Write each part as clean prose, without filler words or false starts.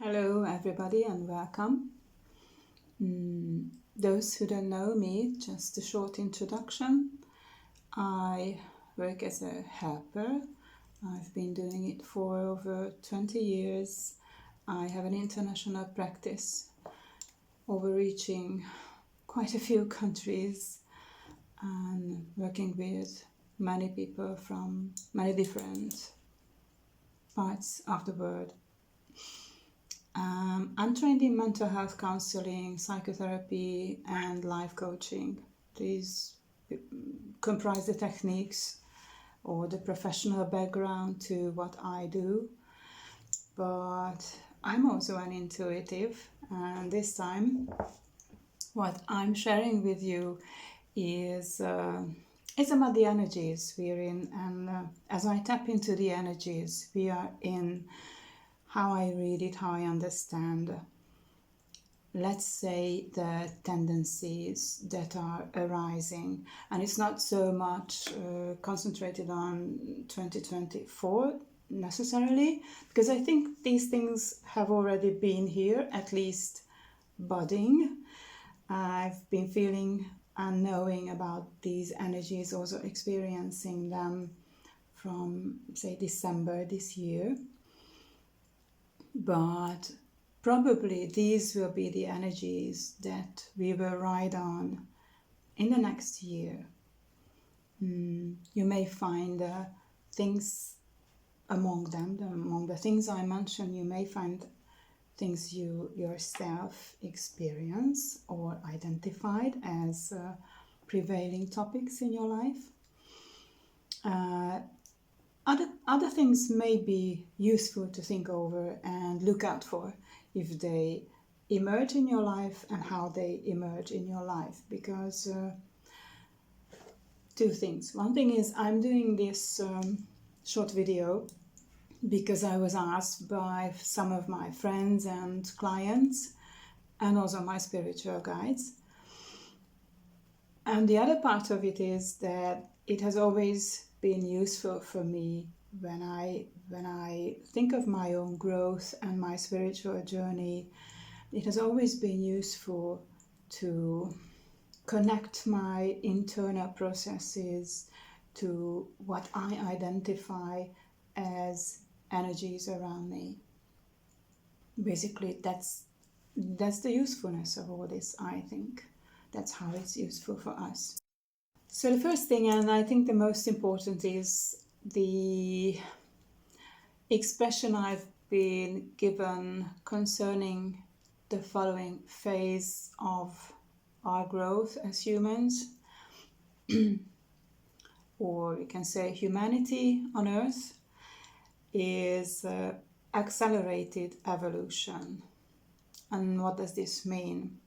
Hello everybody and welcome. Those who don't know me, just a short introduction. I work as a helper. I've been doing it for over 20 years. I have an international practice overreaching quite a few countries and working with many people from many different parts of the world. I'm trained in mental health counseling, psychotherapy, and life coaching. These comprise the techniques or the professional background to what I do. But I'm also an intuitive, and this time what I'm sharing with you is about the energies we're in, and as I tap into the energies we are in, how I read it, how I understand, let's say, the tendencies that are arising. And it's not so much concentrated on 2024 necessarily, because I think these things have already been here, at least budding. I've been feeling and knowing about these energies, also experiencing them from, say, December this year. But probably these will be the energies that we will ride on in the next year. You may find things among them, among the things I mentioned, you may find things you yourself experience or identified as prevailing topics in your life. Other things may be useful to think over and look out for if they emerge in your life and how they emerge in your life. Because two things. One thing is, I'm doing this short video because I was asked by some of my friends and clients and also my spiritual guides. And the other part of it is that it has always been useful for me when I think of my own growth and my spiritual journey. It has always been useful to connect my internal processes to what I identify as energies around me. Basically, that's the usefulness of all this, I think. That's how it's useful for us. So the first thing, and I think the most important, is the expression I've been given concerning the following phase of our growth as humans, or we can say humanity on Earth, is accelerated evolution. And what does this mean?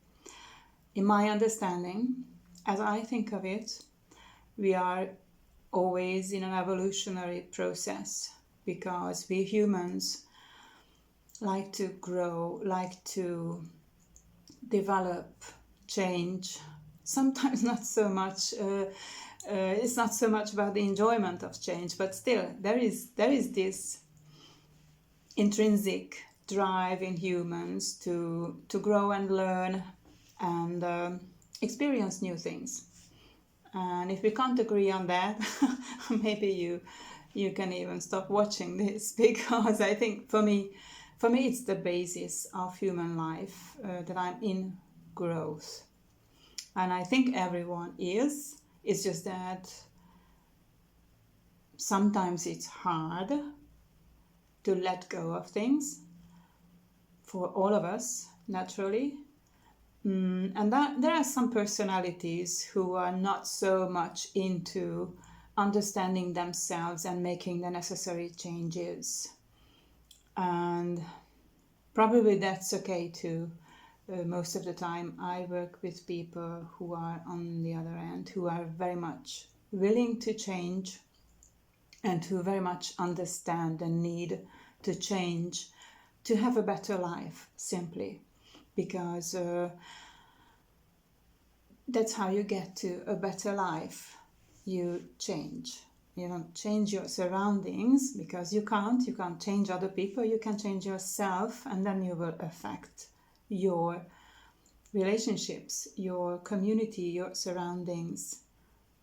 In my understanding, as I think of it, we are always in an evolutionary process, because we humans like to grow, like to develop, change. Sometimes not so much, it's not so much about the enjoyment of change, but still there is this intrinsic drive in humans to grow and learn and experience new things. And if we can't agree on that, maybe you can even stop watching this, because I think for me it's the basis of human life, that I'm in growth. And I think everyone is. It's just that sometimes it's hard to let go of things, for all of us, naturally. And that there are some personalities who are not so much into understanding themselves and making the necessary changes. And probably that's okay too. Most of the time I work with people who are on the other end, who are very much willing to change and who very much understand the need to change, to have a better life, simply. Because that's how you get to a better life. You change. change your surroundings, because you can't change other people, you can change yourself, and then you will affect your relationships, your community, your surroundings.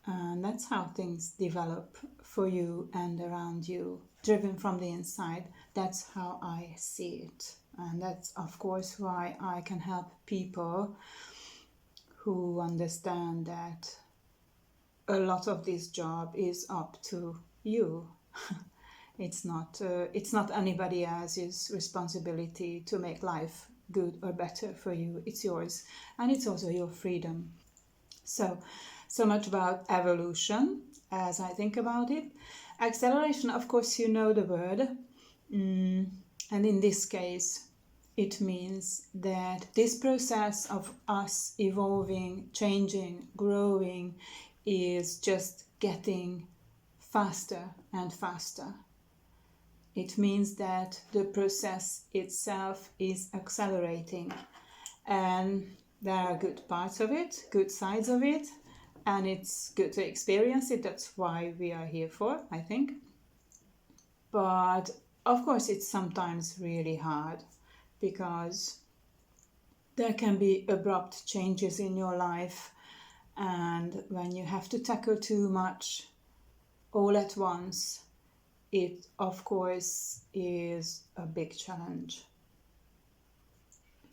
And that's how things develop for you and around you, driven from the inside. That's how I see it. And that's, of course, why I can help people who understand that a lot of this job is up to you. It's not anybody else's responsibility to make life good or better for you. It's yours, and it's also your freedom. So much about evolution as I think about it. Acceleration, of course, you know the word, and in this case it means that this process of us evolving, changing, growing is just getting faster and faster. It means that the process itself is accelerating, and there are good parts of it, good sides of it, and it's good to experience it. That's why we are here for, I think. But of course it's sometimes really hard, because there can be abrupt changes in your life, and when you have to tackle too much all at once, it of course is a big challenge.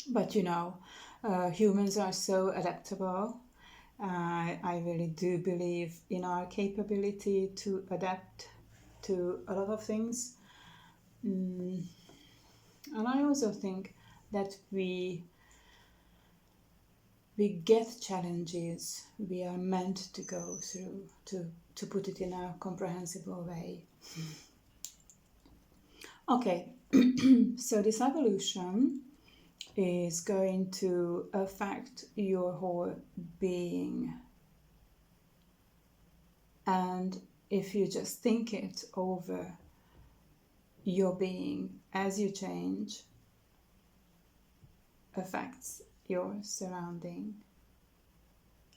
But humans are so adaptable. I really do believe in our capability to adapt to a lot of things. And I also think that we get challenges we are meant to go through, to put it in a comprehensible way. Okay, so this evolution is going to affect your whole being. And if you just think it over, your being as you change affects your surrounding.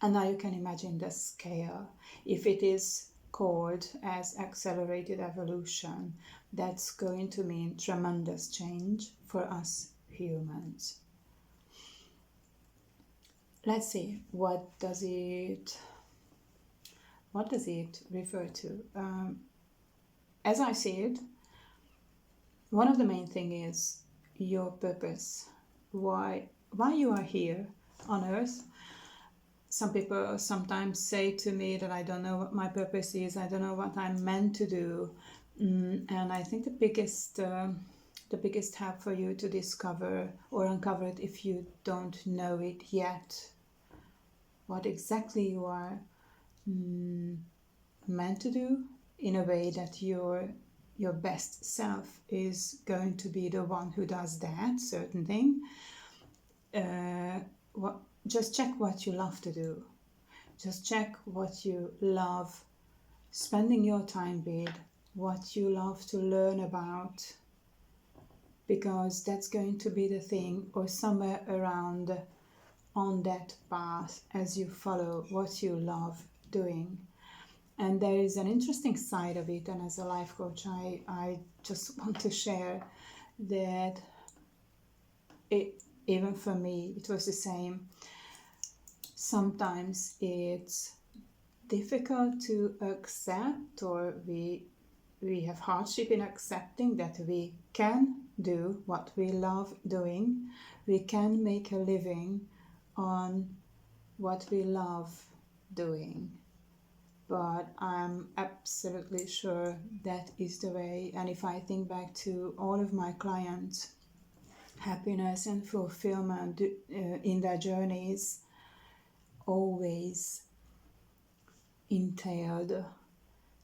And now you can imagine the scale. If it is called as accelerated evolution, that's going to mean tremendous change for us humans. Let's see, what does it refer to? As I see it, one of the main things is your purpose. Why you are here on earth. Some people sometimes say to me that I don't know what my purpose is, I don't know what I'm meant to do. And I think the biggest help for you to discover or uncover it, if you don't know it yet, what exactly you are meant to do, in a way that your best self is going to be the one who does that certain thing. Just check what you love to do. Just check what you love spending your time with, what you love to learn about, because that's going to be the thing, or somewhere around on that path as you follow what you love doing. And there is an interesting side of it, and as a life coach I just want to share that even for me it was the same. Sometimes it's difficult to accept, or we have hardship in accepting that we can do what we love doing. We can make a living on what we love doing. But I'm absolutely sure that is the way. And if I think back to all of my clients, happiness and fulfillment in their journeys always entailed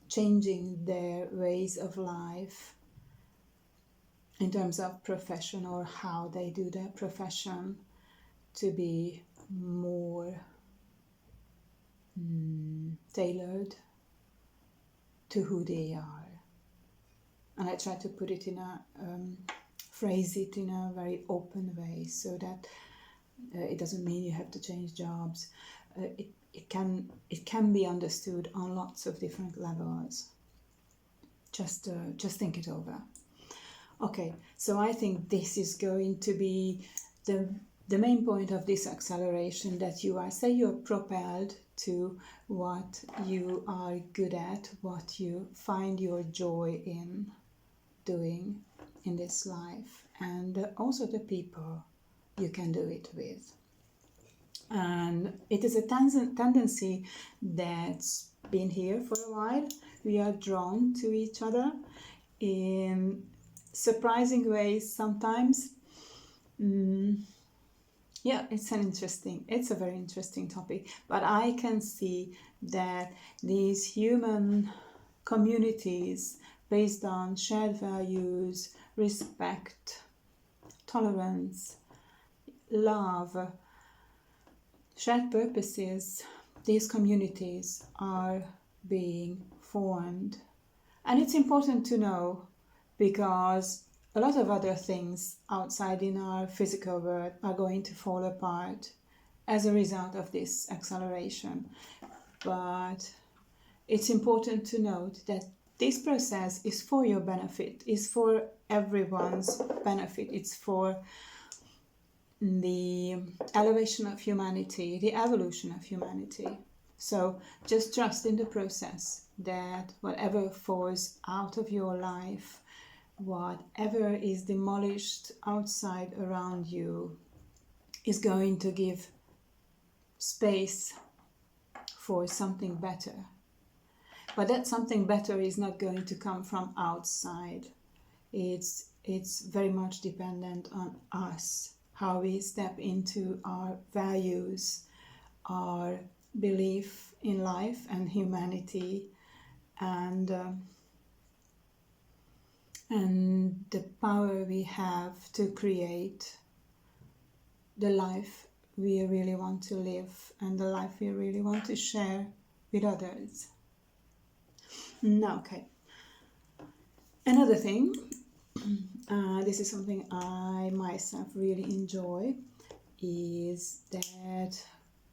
changing their ways of life in terms of profession, or how they do their profession, to be more tailored to who they are. And I try to put it in a phrase it in a very open way, so that it doesn't mean you have to change jobs. It can be understood on lots of different levels. Just think it over. Okay, so I think this is going to be the main point of this acceleration, that you are, say you're propelled to what you are good at, what you find your joy in doing in this life, and also the people you can do it with. And it is a tendency that's been here for a while. We are drawn to each other in surprising ways sometimes. Yeah, it's a very interesting topic, but I can see that these human communities based on shared values, respect, tolerance, love, shared purposes, these communities are being formed. And it's important to know, because a lot of other things outside in our physical world are going to fall apart as a result of this acceleration. But it's important to note that this process is for your benefit, is for everyone's benefit. It's for the elevation of humanity, the evolution of humanity. So just trust in the process, that whatever falls out of your life, whatever is demolished outside around you, is going to give space for something better. But that something better is not going to come from outside. It's very much dependent on us, how we step into our values, our belief in life and humanity, and the power we have to create the life we really want to live and the life we really want to share with others. Now, okay. Another thing, this is something I myself really enjoy, is that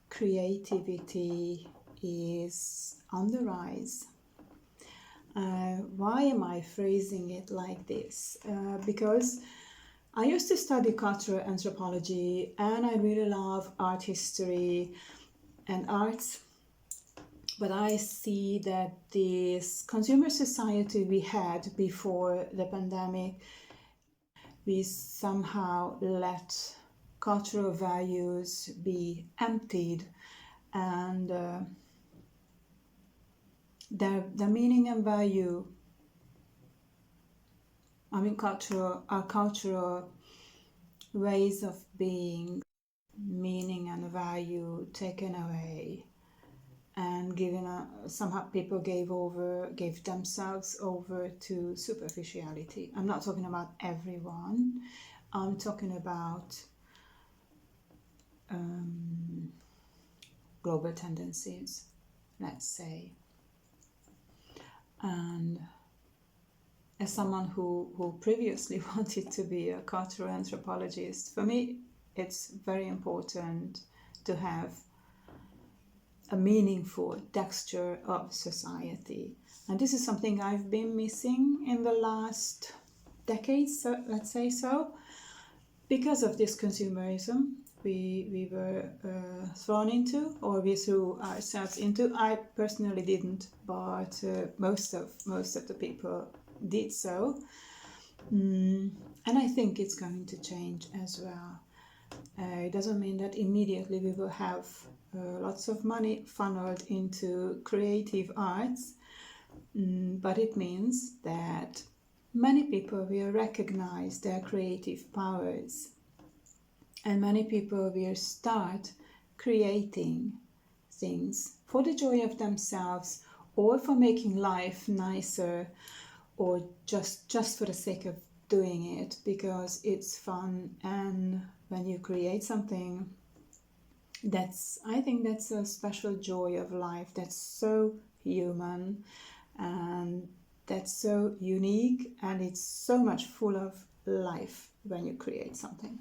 creativity is on the rise. Why am I phrasing it like this? Because I used to study cultural anthropology, and I really love art history and arts. But I see that this consumer society we had before the pandemic, we somehow let cultural values be emptied, and their meaning and value, our cultural ways of being, meaning and value taken away, and somehow people gave themselves over to superficiality. I'm not talking about everyone. I'm talking about global tendencies, let's say. And as someone who previously wanted to be a cultural anthropologist, for me it's very important to have a meaningful texture of society. And this is something I've been missing in the last decades, so let's say so. Because of this consumerism we were thrown into, or we threw ourselves into. I personally didn't, but most of the people did so. And I think it's going to change as well. It doesn't mean that immediately we will have lots of money funneled into creative arts, but it means that many people will recognize their creative powers, and many people will start creating things for the joy of themselves, or for making life nicer, or just for the sake of doing it because it's fun. And when you create something, I think that's a special joy of life, that's so human, and that's so unique, and it's so much full of life when you create something.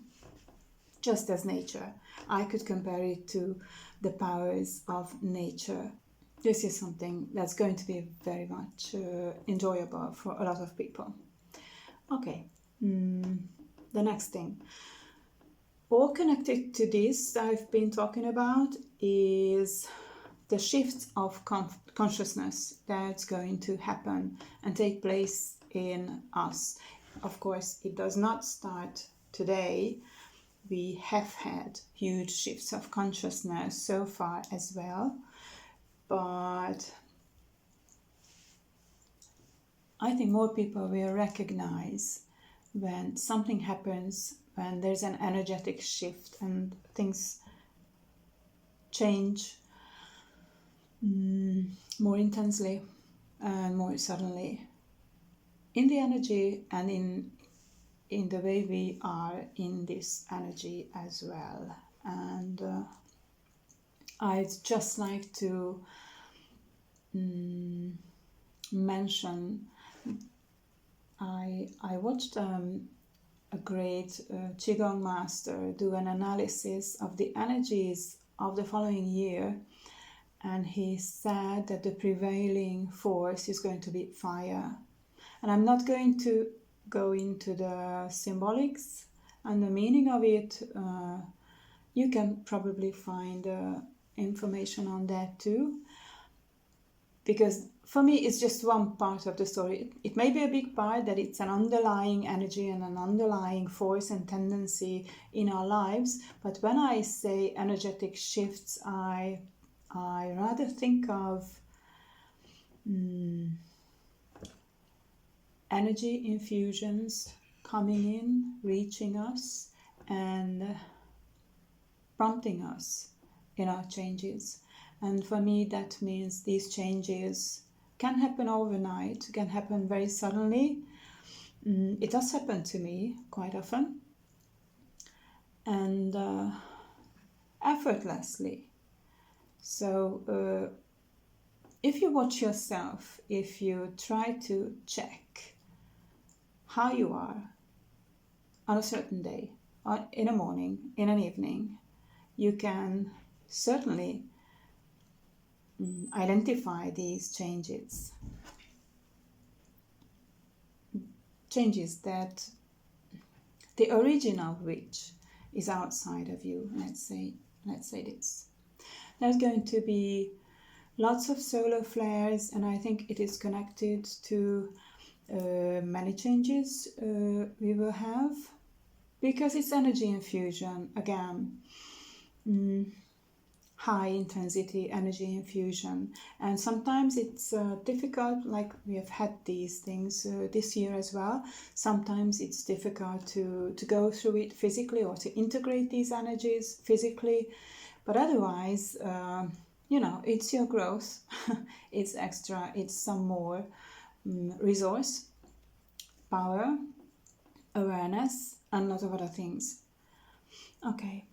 Just as nature, I could compare it to the powers of nature. this is something that's going to be very much enjoyable for a lot of people. Okay, the next thing. All connected to this I've been talking about is the shift of consciousness that's going to happen and take place in us. Of course, it does not start today. We have had huge shifts of consciousness so far as well, but I think more people will recognize when something happens, when there's an energetic shift and things change more intensely and more suddenly in the energy and in the way we are in this energy as well. And I'd just like to mention, I watched a great Qigong master do an analysis of the energies of the following year, and he said that the prevailing force is going to be fire. And I'm not going to go into the symbolics and the meaning of it. You can probably find information on that too, because for me it's just one part of the story. It may be a big part, that it's an underlying energy and an underlying force and tendency in our lives, but when I say energetic shifts, I rather think of energy infusions coming in, reaching us and prompting us in our changes. And for me that means these changes can happen overnight, can happen very suddenly. It does happen to me quite often, and effortlessly. So if you watch yourself, if you try to check how you are on a certain day, in a morning, in an evening, you can certainly identify these changes that the origin of which is outside of you. Let's say this. There's going to be lots of solar flares, and I think it is connected to many changes we will have, because it's energy infusion again. High intensity energy infusion, and sometimes it's difficult, like we have had these things this year as well. Sometimes it's difficult to go through it physically or to integrate these energies physically, but otherwise it's your growth. It's extra, it's some more resource, power, awareness, and a lot of other things. Okay,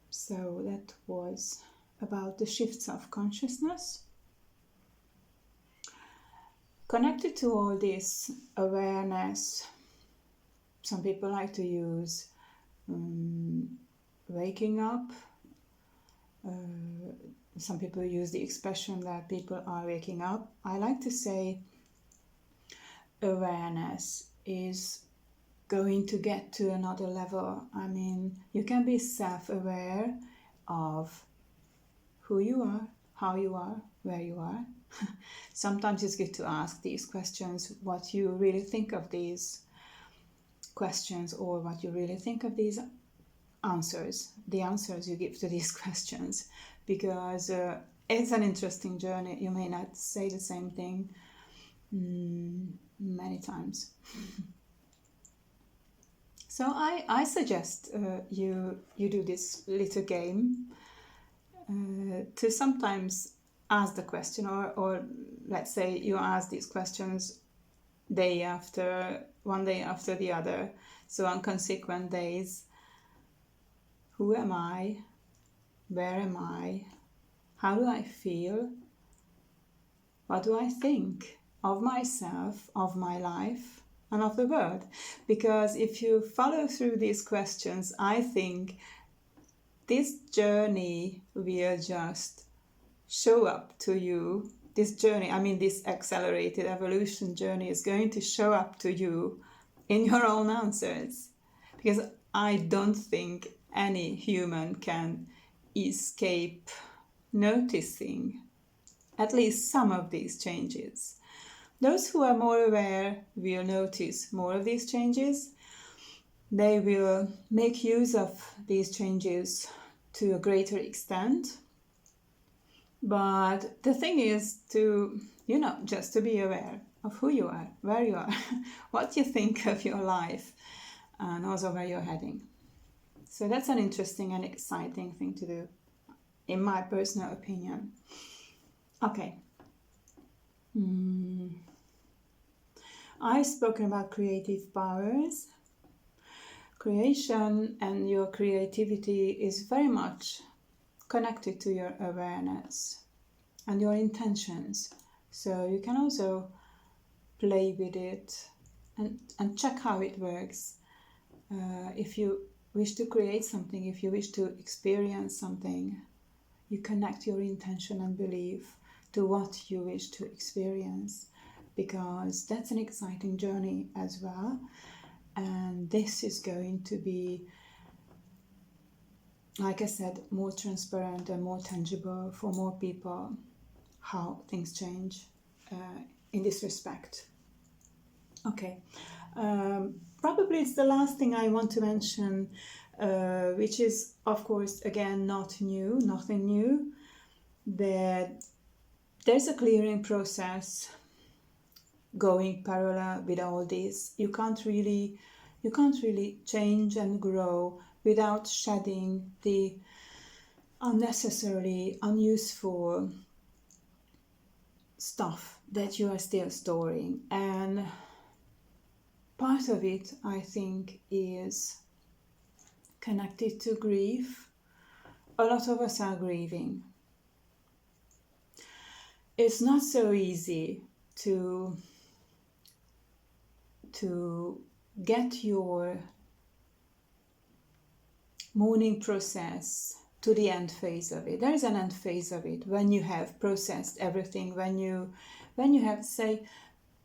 so that was about the shifts of consciousness. Connected to all this awareness, some people like to use waking up. Some people use the expression that people are waking up. I like to say awareness is going to get to another level. I mean, you can be self-aware of who you are, how you are, where you are. Sometimes it's good to ask these questions, what you really think of these questions, or what you really think of these answers, the answers you give to these questions, because it's an interesting journey. You may not say the same thing many times. So I suggest you do this little game to sometimes ask the question, or let's say you ask these questions one day after the other. So on consequent days, who am I? Where am I? How do I feel? What do I think of myself, of my life, and of the world? Because if you follow through these questions, I think this journey will just show up to you. This journey, I mean, this accelerated evolution journey is going to show up to you in your own answers. Because I don't think any human can escape noticing at least some of these changes. Those who are more aware will notice more of these changes. They will make use of these changes to a greater extent. But the thing is to, just to be aware of who you are, where you are, what you think of your life, and also where you're heading. So that's an interesting and exciting thing to do, in my personal opinion. Okay. I've spoken about creative powers. Creation and your creativity is very much connected to your awareness and your intentions. So you can also play with it and check how it works. If you wish to create something, if you wish to experience something, you connect your intention and belief to what you wish to experience, because that's an exciting journey as well. And this is going to be, like I said, more transparent and more tangible for more people, how things change in this respect. Okay, probably it's the last thing I want to mention, which is, of course, again, nothing new, that there's a clearing process going parallel with all this. You can't really change and grow without shedding the unnecessarily unuseful stuff that you are still storing. And part of it, I think, is connected to grief. A lot of us are grieving. It's not so easy to get your mourning process to the end phase of it. There is an end phase of it when you have processed everything, when you have, say,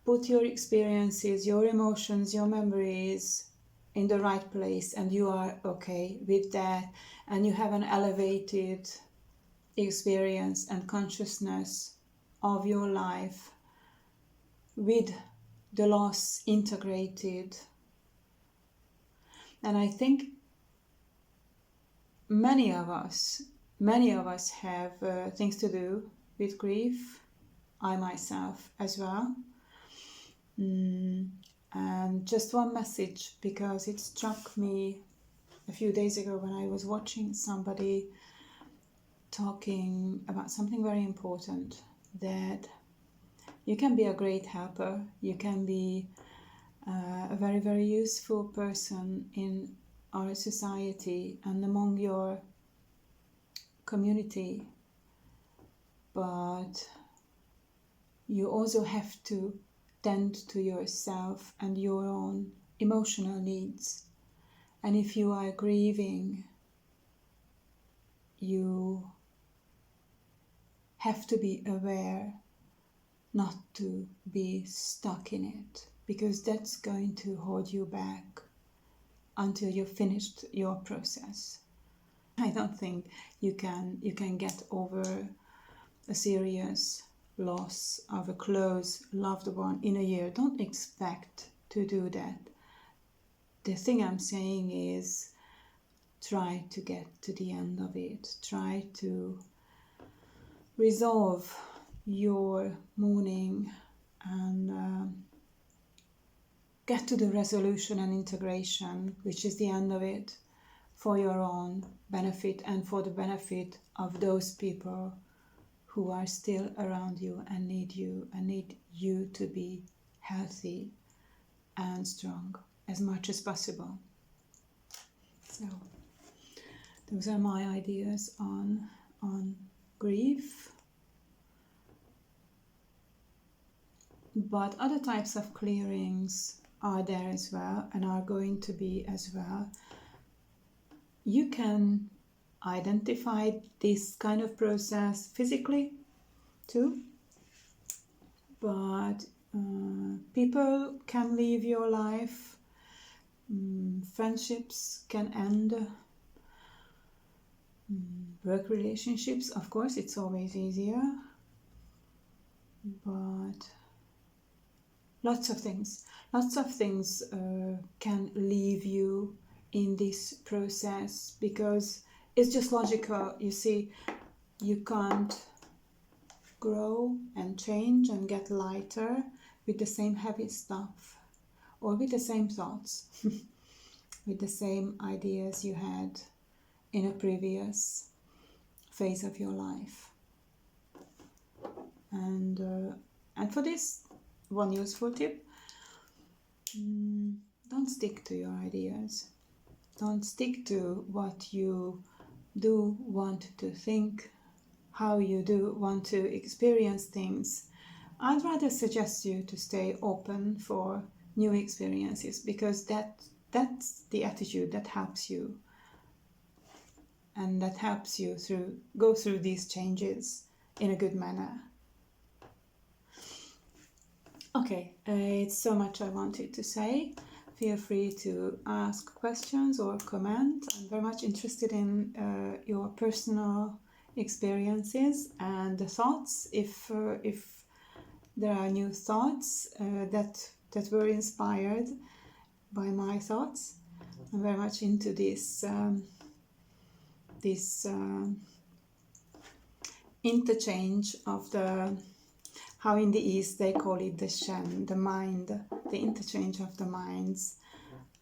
put your experiences, your emotions, your memories in the right place, and you are okay with that, and you have an elevated experience and consciousness of your life with the loss integrated. And I think many of us have things to do with grief. I myself as well. And just one message, because it struck me a few days ago when I was watching somebody talking about something very important, that you can be a great helper, you can be a very, very useful person in our society and among your community, but you also have to tend to yourself and your own emotional needs. And if you are grieving, you have to be aware not to be stuck in it, because that's going to hold you back until you've finished your process. I don't think you can get over a serious loss of a close loved one in a year. Don't expect to do that. The thing I'm saying is, try to get to the end of it. Try to resolve your mourning and get to the resolution and integration, which is the end of it, for your own benefit and for the benefit of those people who are still around you and need you to be healthy and strong as much as possible. So those are my ideas on grief. But other types of clearings are there as well, and are going to be as well. You can identified this kind of process physically too, but people can leave your life, friendships can end, work relationships, of course, it's always easier, but lots of things can leave you in this process, because it's just logical. You see, you can't grow and change and get lighter with the same heavy stuff or with the same thoughts, with the same ideas you had in a previous phase of your life. And for this, one useful tip: don't stick to your ideas. Don't stick to what you do want to think, how you do want to experience things. I'd rather suggest you to stay open for new experiences, because that's the attitude that helps you, and that helps you go through these changes in a good manner. Okay, it's so much I wanted to say. Feel free to ask questions or comment. I'm very much interested in your personal experiences and the thoughts. If there are new thoughts that were inspired by my thoughts, I'm very much into this interchange of how in the East they call it the Shen, the mind, the interchange of the minds,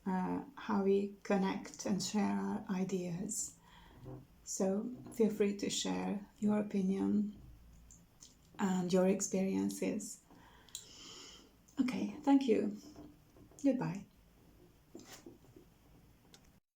how we connect and share our ideas. So feel free to share your opinion and your experiences. Okay, thank you. Goodbye.